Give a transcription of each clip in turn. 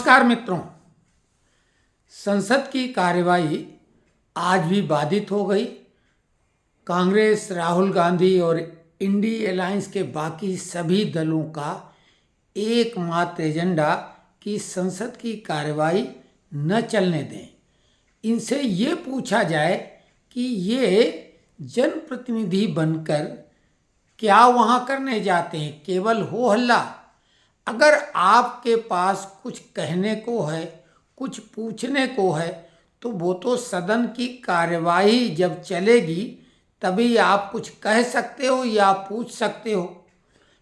नमस्कार मित्रों। संसद की कार्यवाही आज भी बाधित हो गई। कांग्रेस, राहुल गांधी और इंडी अलायंस के बाकी सभी दलों का एकमात्र एजेंडा कि संसद की कार्यवाही न चलने दें। इनसे ये पूछा जाए कि ये जनप्रतिनिधि बनकर क्या वहाँ करने जाते हैं, केवल हो हल्ला। अगर आपके पास कुछ कहने को है, कुछ पूछने को है, तो वो तो सदन की कार्यवाही जब चलेगी तभी आप कुछ कह सकते हो या पूछ सकते हो।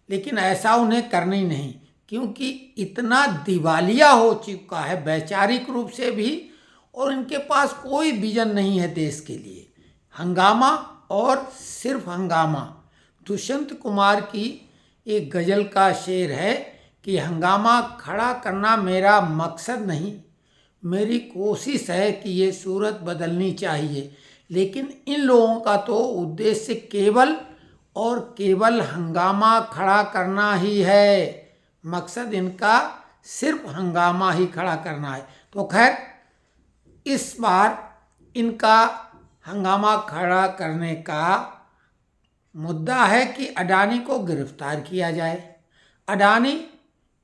लेकिन ऐसा उन्हें करना ही नहीं, क्योंकि इतना दिवालिया हो चुका है वैचारिक रूप से भी, और इनके पास कोई विजन नहीं है देश के लिए। हंगामा और सिर्फ हंगामा। दुष्यंत कुमार की एक गज़ल का शेर है कि हंगामा खड़ा करना मेरा मकसद नहीं, मेरी कोशिश है कि ये सूरत बदलनी चाहिए। लेकिन इन लोगों का तो उद्देश्य केवल और केवल हंगामा खड़ा करना ही है। मकसद इनका सिर्फ हंगामा ही खड़ा करना है। तो खैर, इस बार इनका हंगामा खड़ा करने का मुद्दा है कि अडानी को गिरफ्तार किया जाए। अडानी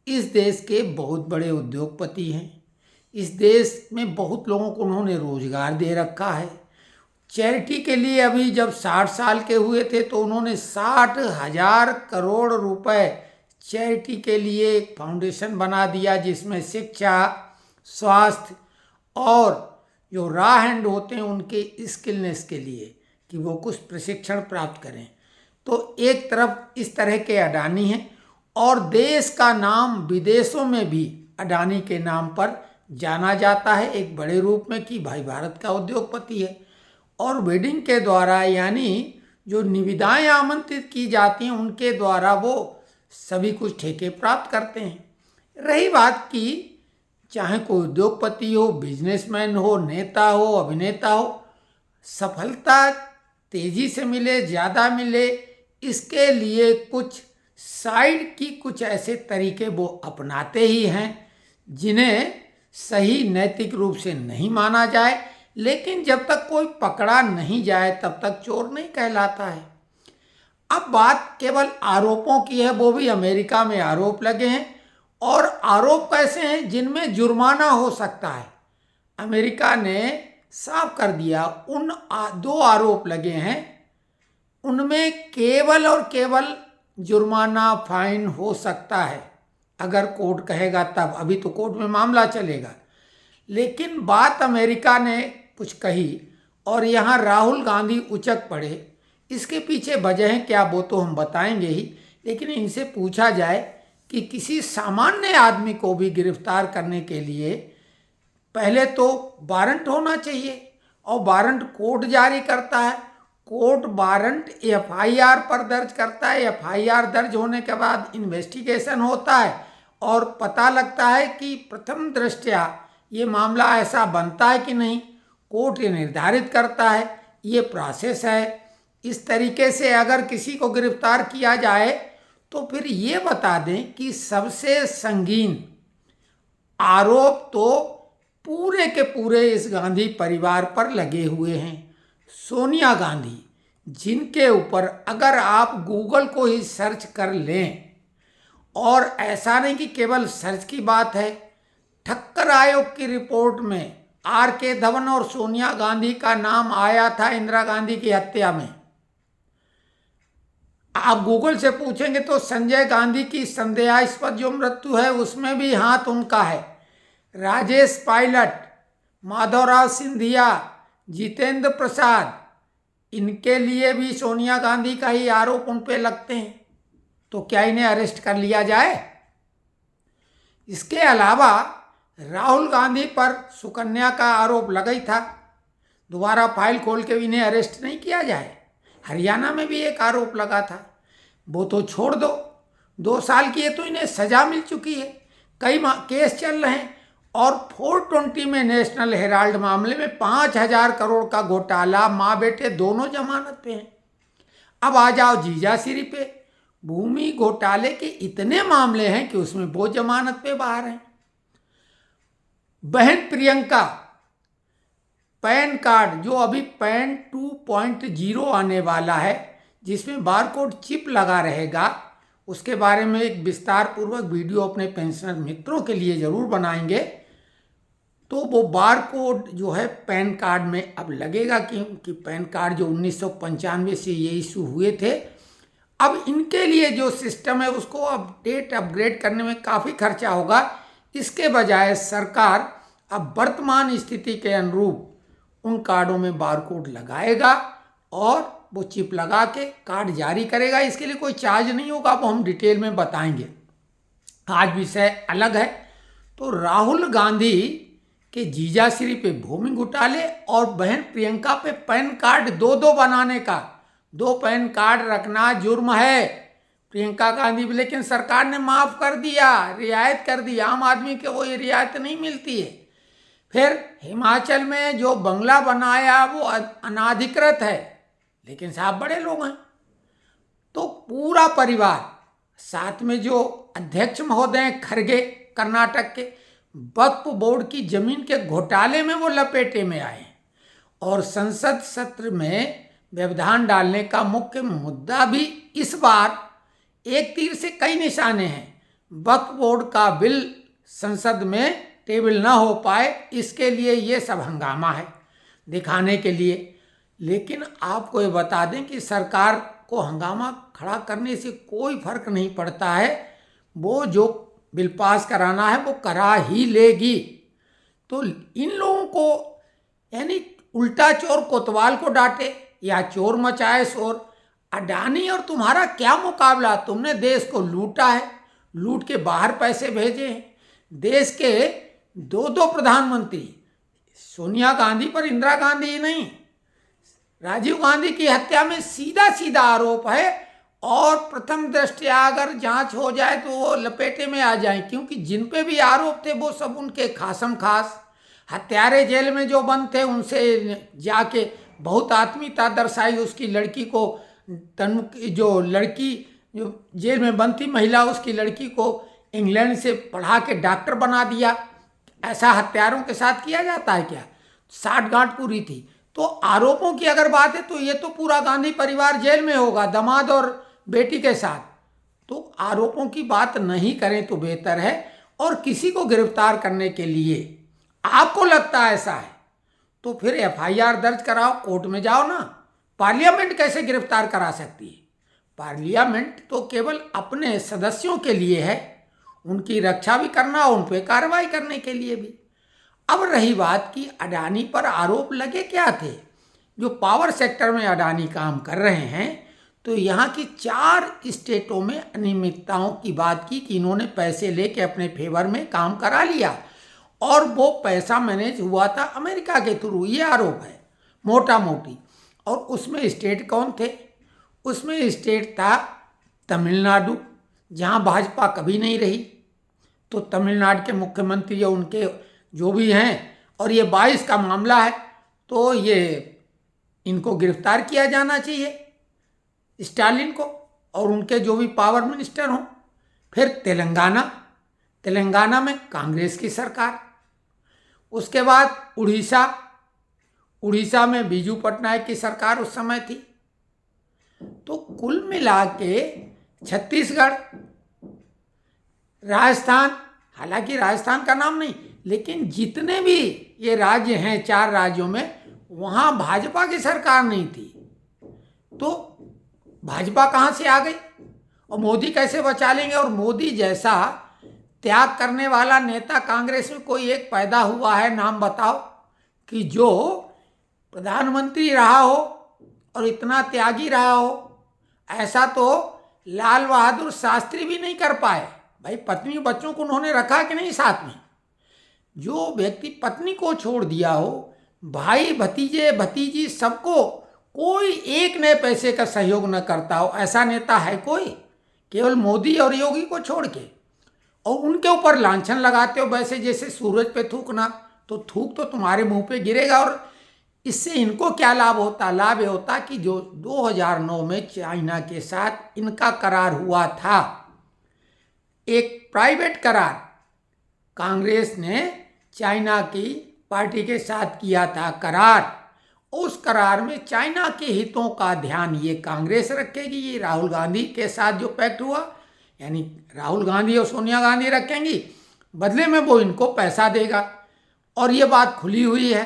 इस देश के बहुत बड़े उद्योगपति हैं। इस देश में बहुत लोगों को उन्होंने रोजगार दे रखा है। चैरिटी के लिए अभी जब 60 साल के हुए थे तो उन्होंने 60,000 करोड़ रुपए चैरिटी के लिए एक फाउंडेशन बना दिया, जिसमें शिक्षा, स्वास्थ्य और जो रॉ हैंड होते हैं उनके स्किलनेस के लिए कि वो कुछ प्रशिक्षण प्राप्त करें। तो एक तरफ इस तरह के अडानी हैं, और देश का नाम विदेशों में भी अडानी के नाम पर जाना जाता है एक बड़े रूप में कि भाई भारत का उद्योगपति है। और बिडिंग के द्वारा, यानी जो निविदाएं आमंत्रित की जाती हैं उनके द्वारा वो सभी कुछ ठेके प्राप्त करते हैं। रही बात कि चाहे कोई उद्योगपति हो, बिजनेसमैन हो, नेता हो, अभिनेता हो, सफलता तेजी से मिले, ज़्यादा मिले, इसके लिए कुछ साइड की कुछ ऐसे तरीके वो अपनाते ही हैं जिन्हें सही नैतिक रूप से नहीं माना जाए। लेकिन जब तक कोई पकड़ा नहीं जाए तब तक चोर नहीं कहलाता है। अब बात केवल आरोपों की है, वो भी अमेरिका में आरोप लगे हैं, और आरोप कैसे हैं जिनमें जुर्माना हो सकता है। अमेरिका ने साफ कर दिया, उन 2 आरोप लगे हैं, उनमें केवल और केवल जुर्माना, फाइन हो सकता है अगर कोर्ट कहेगा तब। अभी तो कोर्ट में मामला चलेगा। लेकिन बात अमेरिका ने कुछ कही और यहाँ राहुल गांधी उचक पड़े। इसके पीछे वजह क्या वो तो हम बताएंगे ही, लेकिन इनसे पूछा जाए कि किसी सामान्य आदमी को भी गिरफ्तार करने के लिए पहले तो वारंट होना चाहिए, और वारंट कोर्ट जारी करता है। कोर्ट वारंट एफआईआर पर दर्ज करता है। एफआईआर दर्ज होने के बाद इन्वेस्टिगेशन होता है और पता लगता है कि प्रथम दृष्टया ये मामला ऐसा बनता है कि नहीं। कोर्ट ये निर्धारित करता है, ये प्रोसेस है। इस तरीके से अगर किसी को गिरफ्तार किया जाए तो फिर ये बता दें कि सबसे संगीन आरोप तो पूरे के पूरे इस गांधी परिवार पर लगे हुए हैं। सोनिया गांधी, जिनके ऊपर अगर आप गूगल को ही सर्च कर लें, और ऐसा नहीं कि केवल सर्च की बात है, ठक्कर आयोग की रिपोर्ट में आर.के. धवन और सोनिया गांधी का नाम आया था इंदिरा गांधी की हत्या में। आप गूगल से पूछेंगे तो संजय गांधी की संदेहास्पद जो मृत्यु है उसमें भी हाथ उनका है। राजेश पायलट, माधवराव सिंधिया, जितेंद्र प्रसाद, इनके लिए भी सोनिया गांधी का ही आरोप उन पे लगते हैं। तो क्या इन्हें अरेस्ट कर लिया जाए? इसके अलावा राहुल गांधी पर सुकन्या का आरोप लगा ही था, दोबारा फाइल खोल के इन्हें अरेस्ट नहीं किया जाए। हरियाणा में भी एक आरोप लगा था, वो तो छोड़ दो, 2 साल की है तो इन्हें सजा मिल चुकी है। कई केस चल रहे हैं, और 420 में नेशनल हेराल्ड मामले में 5,000 करोड़ का घोटाला, माँ बेटे दोनों जमानत पे हैं। अब आ जाओ जीजाश्री पे, भूमि घोटाले के इतने मामले हैं कि उसमें वो जमानत पे बाहर हैं। बहन प्रियंका पैन कार्ड जो अभी पैन 2.0 आने वाला है, जिसमें बारकोड चिप लगा रहेगा, उसके बारे में एक विस्तार पूर्वक वीडियो अपने पेंशनर मित्रों के लिए जरूर बनाएंगे। तो वो बारकोड जो है पैन कार्ड में अब लगेगा, क्योंकि पैन कार्ड जो 1995 से ये इशू हुए थे, अब इनके लिए जो सिस्टम है उसको अपग्रेड करने में काफ़ी खर्चा होगा। इसके बजाय सरकार अब वर्तमान स्थिति के अनुरूप उन कार्डों में बारकोड लगाएगा और वो चिप लगा के कार्ड जारी करेगा। इसके लिए कोई चार्ज नहीं होगा, वो हम डिटेल में बताएंगे। आज विषय अलग है। तो राहुल गांधी के जीजाश्री पे भूमि घोटाले और बहन प्रियंका पे पैन कार्ड दो बनाने का, 2 पैन कार्ड रखना जुर्म है प्रियंका गांधी, लेकिन सरकार ने माफ कर दिया, रियायत कर दी। आम आदमी को वो रियायत नहीं मिलती है। फिर हिमाचल में जो बंगला बनाया वो अनाधिकृत है, लेकिन साहब बड़े लोग हैं। तो पूरा परिवार, साथ में जो अध्यक्ष महोदय हैं खरगे कर्नाटक के, वक्फ बोर्ड की जमीन के घोटाले में वो लपेटे में आए। और संसद सत्र में व्यवधान डालने का मुख्य मुद्दा भी इस बार एक तीर से कई निशाने हैं। वक्फ बोर्ड का बिल संसद में टेबल ना हो पाए, इसके लिए ये सब हंगामा है दिखाने के लिए। लेकिन आपको ये बता दें कि सरकार को हंगामा खड़ा करने से कोई फर्क नहीं पड़ता है, वो जो बिल पास कराना है वो करा ही लेगी। तो इन लोगों को यानी उल्टा चोर कोतवाल को डांटे या चोर मचाए शोर। अडानी और तुम्हारा क्या मुकाबला? तुमने देश को लूटा है, लूट के बाहर पैसे भेजे हैं। देश के 2 प्रधानमंत्री, सोनिया गांधी पर इंदिरा गांधी ही नहीं, राजीव गांधी की हत्या में सीधा सीधा आरोप है। और प्रथम दृष्टया अगर जांच हो जाए तो वो लपेटे में आ जाए, क्योंकि जिन पे भी आरोप थे वो सब उनके खासम खास हत्यारे जेल में जो बंद थे, उनसे जाके बहुत आत्मीयता दर्शाई। उसकी लड़की को जो लड़की जो जेल में बंद थी महिला, उसकी लड़की को इंग्लैंड से पढ़ा के डॉक्टर बना दिया। ऐसा हत्यारों के साथ किया जाता है क्या? साठगांठ पूरी थी। तो आरोपों की अगर बात है तो ये तो पूरा गांधी परिवार जेल में होगा, दामाद और बेटी के साथ। तो आरोपों की बात नहीं करें तो बेहतर है। और किसी को गिरफ्तार करने के लिए आपको लगता है ऐसा है तो फिर एफआईआर दर्ज कराओ, कोर्ट में जाओ ना। पार्लियामेंट कैसे गिरफ्तार करा सकती है? पार्लियामेंट तो केवल अपने सदस्यों के लिए है, उनकी रक्षा भी करना और उन पर कार्रवाई करने के लिए भी। अब रही बात कि अडानी पर आरोप लगे क्या थे। जो पावर सेक्टर में अडानी काम कर रहे हैं, तो यहाँ की 4 स्टेटों में अनियमितताओं की बात की कि इन्होंने पैसे लेके अपने फेवर में काम करा लिया और वो पैसा मैनेज हुआ था अमेरिका के थ्रू, ये आरोप है मोटा मोटी। और उसमें स्टेट कौन थे? उसमें स्टेट था तमिलनाडु, जहाँ भाजपा कभी नहीं रही। तो तमिलनाडु के मुख्यमंत्री या उनके जो भी हैं, और ये 22 का मामला है, तो ये इनको गिरफ्तार किया जाना चाहिए, स्टालिन को और उनके जो भी पावर मिनिस्टर हों। फिर तेलंगाना में कांग्रेस की सरकार। उसके बाद उड़ीसा में बीजू पटनायक की सरकार उस समय थी। तो कुल मिला के छत्तीसगढ़, राजस्थान, हालांकि राजस्थान का नाम नहीं, लेकिन जितने भी ये राज्य हैं 4 राज्यों में, वहाँ भाजपा की सरकार नहीं थी। तो भाजपा कहाँ से आ गई और मोदी कैसे बचा लेंगे? और मोदी जैसा त्याग करने वाला नेता कांग्रेस में कोई एक पैदा हुआ है, नाम बताओ, कि जो प्रधानमंत्री रहा हो और इतना त्यागी रहा हो। ऐसा तो लाल बहादुर शास्त्री भी नहीं कर पाए। भाई पत्नी बच्चों को उन्होंने रखा कि नहीं साथ में? जो व्यक्ति पत्नी को छोड़ दिया हो, भाई भतीजे भतीजी सबको, कोई एक नए पैसे का सहयोग न करता हो, ऐसा नेता है कोई? केवल मोदी और योगी को छोड़ के। और उनके ऊपर लांछन लगाते हो वैसे जैसे सूरज पे थूकना, तो थूक तो तुम्हारे मुंह पे गिरेगा। और इससे इनको क्या लाभ होता? लाभ ये होता कि जो 2009 में चाइना के साथ इनका करार हुआ था, एक प्राइवेट करार, कांग्रेस ने चाइना की पार्टी के साथ किया था करार, उस करार में चाइना के हितों का ध्यान ये कांग्रेस रखेगी। ये राहुल गांधी के साथ जो पैक्ट हुआ, यानी राहुल गांधी और सोनिया गांधी रखेंगी, बदले में वो इनको पैसा देगा। और ये बात खुली हुई है,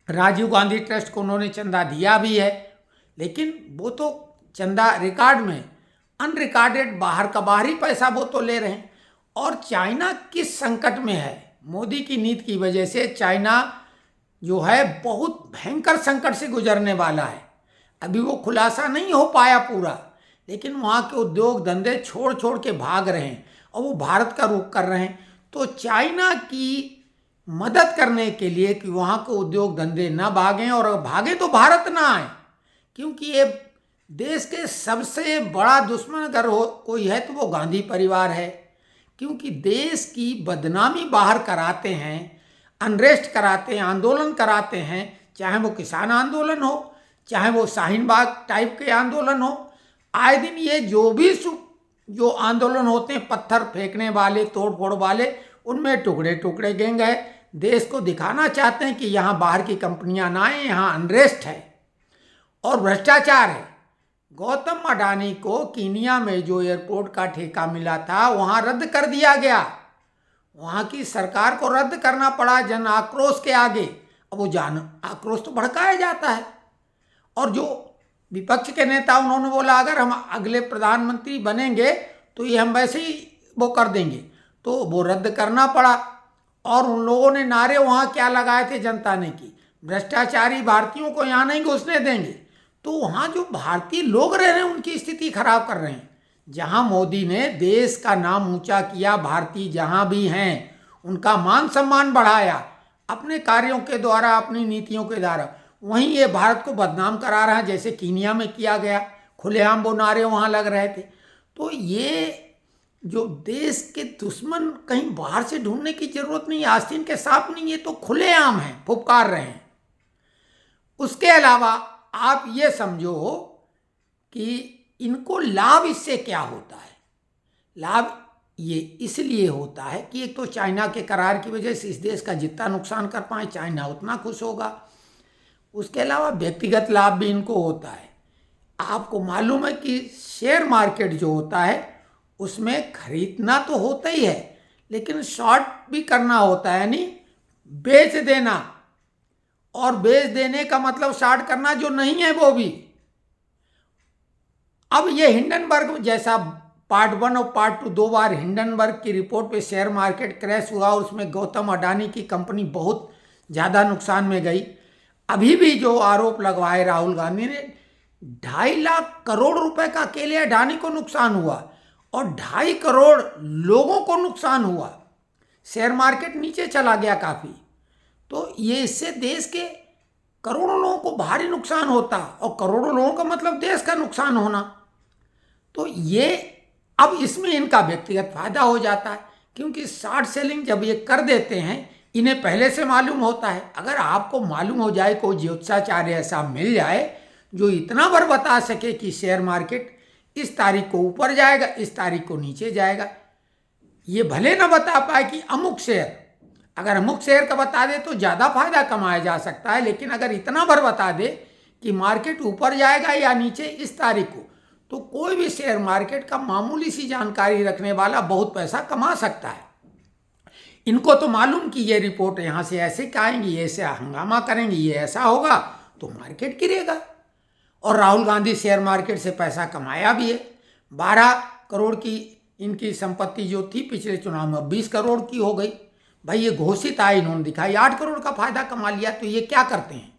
राजीव गांधी ट्रस्ट को उन्होंने चंदा दिया भी है, लेकिन वो तो चंदा रिकॉर्ड में, अनरिकॉर्डेड बाहर का बाहरी पैसा वो तो ले रहे हैं। और चाइना किस संकट में है, मोदी की नीति की वजह से चाइना जो है बहुत भयंकर संकट से गुजरने वाला है। अभी वो खुलासा नहीं हो पाया पूरा, लेकिन वहाँ के उद्योग धंधे छोड़ छोड़ के भाग रहे हैं और वो भारत का रुख कर रहे हैं। तो चाइना की मदद करने के लिए कि वहाँ के उद्योग धंधे ना भागें, और भागे तो भारत ना आए, क्योंकि ये देश के सबसे बड़ा दुश्मन अगर हो कोई है तो वो गांधी परिवार है। क्योंकि देश की बदनामी बाहर कराते हैं, अनरेस्ट कराते हैं, आंदोलन कराते हैं, चाहे वो किसान आंदोलन हो, चाहे वो शाहीन बाग टाइप के आंदोलन हो। आए दिन ये जो आंदोलन होते हैं, पत्थर फेंकने वाले, तोड़ फोड़ वाले, उनमें टुकड़े टुकड़े गैंग है। देश को दिखाना चाहते हैं कि यहाँ बाहर की कंपनियां ना आए, यहाँ अनरेस्ट है और भ्रष्टाचार है। गौतम अडानी को कीनिया में जो एयरपोर्ट का ठेका मिला था वहाँ रद्द कर दिया गया, वहाँ की सरकार को रद्द करना पड़ा जन आक्रोश के आगे। अब वो जन आक्रोश तो भड़काया जाता है, और जो विपक्ष के नेता उन्होंने बोला अगर हम अगले प्रधानमंत्री बनेंगे तो ये हम वैसे ही वो कर देंगे, तो वो रद्द करना पड़ा। और उन लोगों ने नारे वहाँ क्या लगाए थे जनता ने कि भ्रष्टाचारी भारतीयों को यहाँ नहीं घुसने देंगे। तो वहाँ जो भारतीय लोग रह रहे हैं उनकी स्थिति खराब कर रहे हैं। जहाँ मोदी ने देश का नाम ऊंचा किया, भारतीय जहाँ भी हैं उनका मान सम्मान बढ़ाया अपने कार्यों के द्वारा, अपनी नीतियों के द्वारा, वहीं ये भारत को बदनाम करा रहा है, जैसे कीनिया में किया गया, खुलेआम वो नारे वहाँ लग रहे थे। तो ये जो देश के दुश्मन कहीं बाहर से ढूंढने की जरूरत नहीं, आस्तीन के सांप नहीं, ये तो खुलेआम है, फुफकार रहे हैं। उसके अलावा आप ये समझो कि इनको लाभ इससे क्या होता है। लाभ ये इसलिए होता है कि एक तो चाइना के करार की वजह से इस देश का जितना नुकसान कर पाए चाइना उतना खुश होगा। उसके अलावा व्यक्तिगत लाभ भी इनको होता है। आपको मालूम है कि शेयर मार्केट जो होता है उसमें खरीदना तो होता ही है, लेकिन शॉर्ट भी करना होता है, यानी बेच देना, और बेच देने का मतलब शॉर्ट करना जो नहीं है वो भी। अब ये हिंडनबर्ग जैसा पार्ट 1 और पार्ट 2, 2 बार हिंडनबर्ग की रिपोर्ट पे शेयर मार्केट क्रैश हुआ, और उसमें गौतम अडानी की कंपनी बहुत ज़्यादा नुकसान में गई। अभी भी जो आरोप लगवाए राहुल गांधी ने, 2.5 लाख करोड़ रुपए का अकेले अडानी को नुकसान हुआ और 2.5 करोड़ लोगों को नुकसान हुआ। शेयर मार्केट नीचे चला गया काफ़ी। तो ये इससे देश के करोड़ों लोगों को भारी नुकसान होता, और करोड़ों लोगों का मतलब देश का नुकसान होना। तो ये अब इसमें इनका व्यक्तिगत फायदा हो जाता है, क्योंकि शॉर्ट सेलिंग जब ये कर देते हैं इन्हें पहले से मालूम होता है। अगर आपको मालूम हो जाए, कोई ज्योतिषाचार्य ऐसा मिल जाए जो इतना बार बता सके कि शेयर मार्केट इस तारीख को ऊपर जाएगा, इस तारीख को नीचे जाएगा, ये भले ना बता पाए कि अमुक शेयर, अगर अमुक शेयर का बता दे तो ज़्यादा फायदा कमाया जा सकता है, लेकिन अगर इतना बार बता दे कि मार्केट ऊपर जाएगा या नीचे इस तारीख को, तो कोई भी शेयर मार्केट का मामूली सी जानकारी रखने वाला बहुत पैसा कमा सकता है। इनको तो मालूम कि ये रिपोर्ट यहाँ से ऐसे आएंगी, ये ऐसे हंगामा करेंगी, ये ऐसा होगा तो मार्केट गिरेगा। और राहुल गांधी शेयर मार्केट से पैसा कमाया भी है। 12 करोड़ की इनकी संपत्ति जो थी पिछले चुनाव में 20 करोड़ की हो गई। भाई ये घोषित आय इन्होंने दिखाई, 8 करोड़ का फायदा कमा लिया। तो ये क्या करते हैं,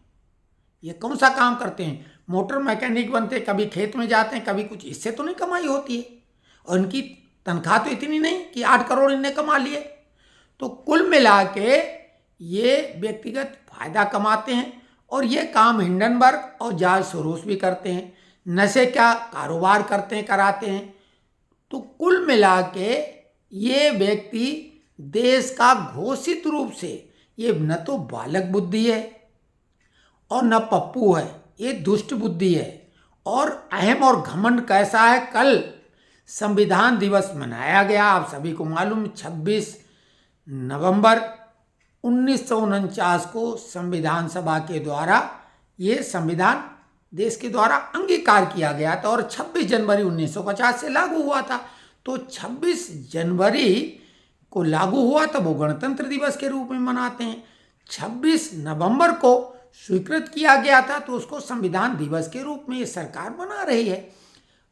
ये कौन सा काम करते हैं? मोटर मैकेनिक बनते, कभी खेत में जाते हैं, कभी कुछ, इससे तो नहीं कमाई होती है। और इनकी तनख्वाह तो इतनी नहीं कि 8 करोड़ इनने कमा लिए। तो कुल मिला के ये व्यक्तिगत फायदा कमाते हैं, और ये काम हिंडनबर्ग और जॉर्ज सोरोस भी करते हैं। नशे का कारोबार करते हैं, कराते हैं। तो कुल मिला के ये व्यक्ति देश का घोषित रूप से, ये न तो बालक बुद्धि है और न पप्पू है, ये दुष्ट बुद्धि है। और अहम और घमंड कैसा है, कल संविधान दिवस मनाया गया, आप सभी को मालूम, 26 नवंबर 1949 को संविधान सभा के द्वारा ये संविधान देश के द्वारा अंगीकार किया गया था और 26 जनवरी 1950 से लागू हुआ था। तो 26 जनवरी को लागू हुआ तो वो गणतंत्र दिवस के रूप में मनाते हैं। 26 नवंबर को स्वीकृत किया गया था तो उसको संविधान दिवस के रूप में ये सरकार मना रही है।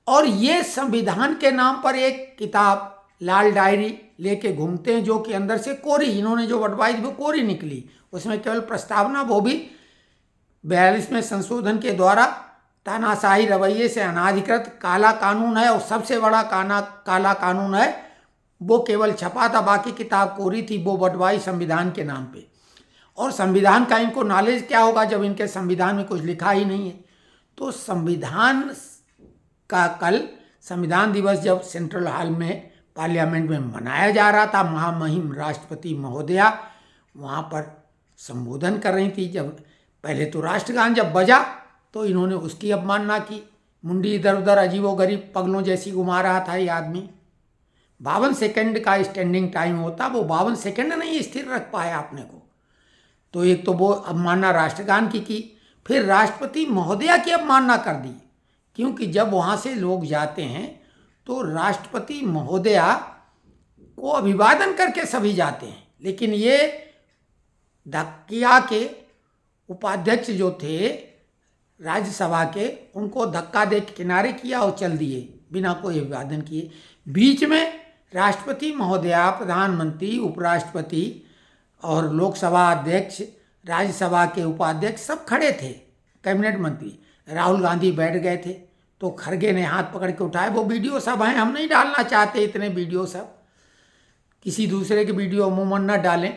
और ये संविधान के नाम पर एक किताब लाल डायरी लेके घूमते हैं जो कि अंदर से कोरी, इन्होंने जो बंटवाई वो कोरी निकली, उसमें केवल प्रस्तावना, वो भी 42वें संशोधन के द्वारा तानाशाही रवैये से अनाधिकृत काला कानून है और सबसे बड़ा काला कानून है, वो केवल छपा था, बाकी किताब कोरी थी, वो बंटवाई संविधान के नाम पे। और संविधान का इनको नॉलेज क्या होगा जब इनके संविधान में कुछ लिखा ही नहीं है। तो संविधान का कल संविधान दिवस जब सेंट्रल हॉल में पार्लियामेंट में मनाया जा रहा था, महामहिम राष्ट्रपति महोदया वहाँ पर संबोधन कर रही थी। जब पहले तो राष्ट्रगान जब बजा तो इन्होंने उसकी अवमानना की, मुंडी इधर उधर अजीबोगरीब पगलों जैसी घुमा रहा था ये आदमी। 52 सेकंड का स्टैंडिंग टाइम होता, वो 52 सेकंड नहीं स्थिर रख पाया अपने को। तो एक तो वो अवमानना राष्ट्रगान की, फिर राष्ट्रपति महोदया की अवमानना कर दी, क्योंकि जब वहाँ से लोग जाते हैं तो राष्ट्रपति महोदया को अभिवादन करके सभी जाते हैं, लेकिन ये धक्किया के उपाध्यक्ष जो थे राज्यसभा के, उनको धक्का दे के किनारे किया और चल दिए बिना कोई अभिवादन किए। बीच में राष्ट्रपति महोदया, प्रधानमंत्री, उपराष्ट्रपति और लोकसभा अध्यक्ष, राज्यसभा के उपाध्यक्ष सब खड़े थे, कैबिनेट मंत्री। राहुल गांधी बैठ गए थे तो खड़गे ने हाथ पकड़ के उठाए। वो वीडियो सब हैं, हम नहीं डालना चाहते इतने वीडियो सब, किसी दूसरे के वीडियो अमूमन न डालें,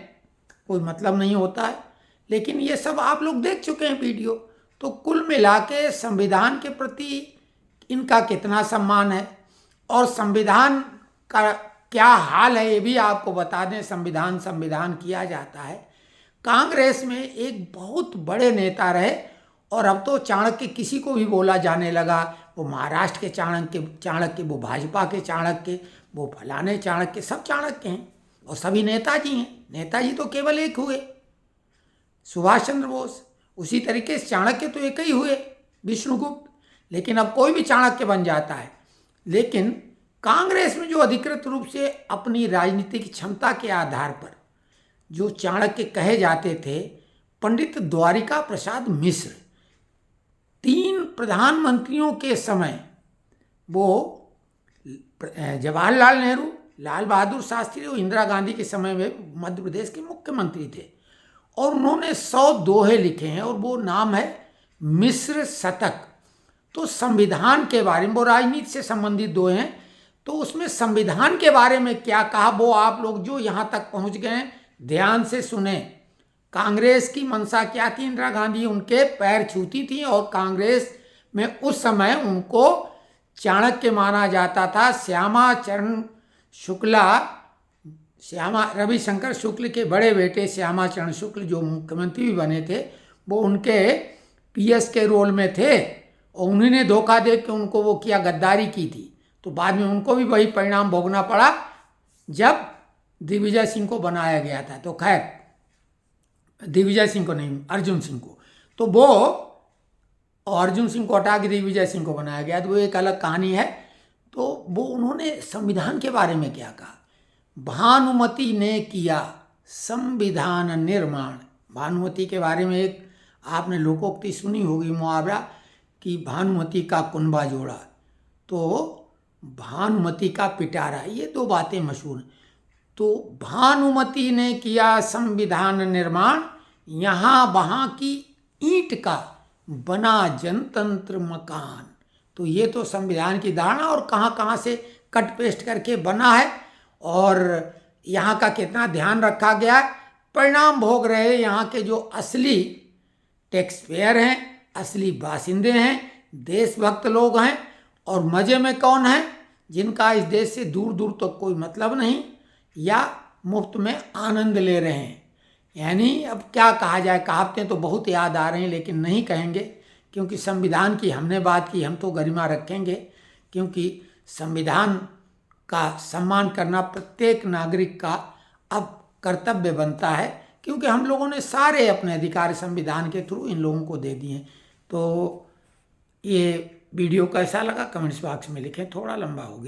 कोई मतलब नहीं होता है, लेकिन ये सब आप लोग देख चुके हैं वीडियो। तो कुल मिला के संविधान के प्रति इनका कितना सम्मान है और संविधान का क्या हाल है ये भी आपको बता दें। संविधान किया जाता है। कांग्रेस में एक बहुत बड़े नेता रहे और अब तो चाणक्य किसी को भी बोला जाने लगा, वो महाराष्ट्र के चाणक्य, वो भाजपा के चाणक्य, वो फलाने चाणक्य, सब चाणक्य हैं और सभी नेताजी हैं। नेताजी तो केवल एक हुए, सुभाष चंद्र बोस। उसी तरीके से चाणक्य तो एक ही हुए, विष्णुगुप्त। लेकिन अब कोई भी चाणक्य बन जाता है। लेकिन कांग्रेस में जो अधिकृत रूप से अपनी राजनीतिक क्षमता के आधार पर जो चाणक्य कहे जाते थे, पंडित द्वारिका प्रसाद मिश्र, 3 प्रधानमंत्रियों के समय वो जवाहरलाल नेहरू, लाल बहादुर शास्त्री और इंदिरा गांधी के समय में मध्य प्रदेश के मुख्यमंत्री थे और उन्होंने 100 दोहे लिखे हैं और वो नाम है मिश्र शतक। तो संविधान के बारे में, वो राजनीति से संबंधित दोहे हैं, तो उसमें संविधान के बारे में क्या कहा वो आप लोग जो यहाँ तक पहुँच गए हैं ध्यान से सुने। कांग्रेस की मंशा क्या थी? इंदिरा गांधी उनके पैर छूती थी और कांग्रेस में उस समय उनको चाणक्य माना जाता था। रविशंकर शुक्ल के बड़े बेटे श्यामाचरण शुक्ल जो मुख्यमंत्री भी बने थे, वो उनके पीएस के रोल में थे और उन्होंने धोखा दे के उनको वो किया, गद्दारी की थी। तो बाद में उनको भी वही परिणाम भोगना पड़ा जब दिग्विजय सिंह को बनाया गया था। तो खैर, दिग्विजय सिंह को नहीं, अर्जुन सिंह को, तो वो अर्जुन सिंह को हटा के दिग्विजय सिंह को बनाया गया, तो वो एक अलग कहानी है। तो वो उन्होंने संविधान के बारे में क्या कहा? भानुमति ने किया संविधान निर्माण। भानुमति के बारे में एक आपने लोकोक्ति सुनी होगी, मुहावरा, कि भानुमति का कुनबा जोड़ा तो भानुमति का पिटारा, ये 2 बातें मशहूर हैं। तो भानुमति ने किया संविधान निर्माण, यहाँ वहाँ की ईंट का बना जनतंत्र मकान। तो ये तो संविधान की धारणा और कहाँ कहाँ से कट पेस्ट करके बना है और यहाँ का कितना ध्यान रखा गया है। परिणाम भोग रहे यहाँ के जो असली टैक्स पेयर हैं, असली बासिंदे हैं, देशभक्त लोग हैं। और मज़े में कौन है? जिनका इस देश से दूर दूर तक कोई मतलब नहीं या मुफ्त में आनंद ले रहे हैं। यानी अब क्या कहा जाए, कहावतें तो बहुत याद आ रही हैं लेकिन नहीं कहेंगे, क्योंकि संविधान की हमने बात की, हम तो गरिमा रखेंगे, क्योंकि संविधान का सम्मान करना प्रत्येक नागरिक का अब कर्तव्य बनता है कि क्योंकि हम लोगों ने सारे अपने अधिकार संविधान के थ्रू इन लोगों को दे दिए हैं। तो ये वीडियो कैसा लगा कमेंट्स बॉक्स में लिखें, थोड़ा लंबा हो गया।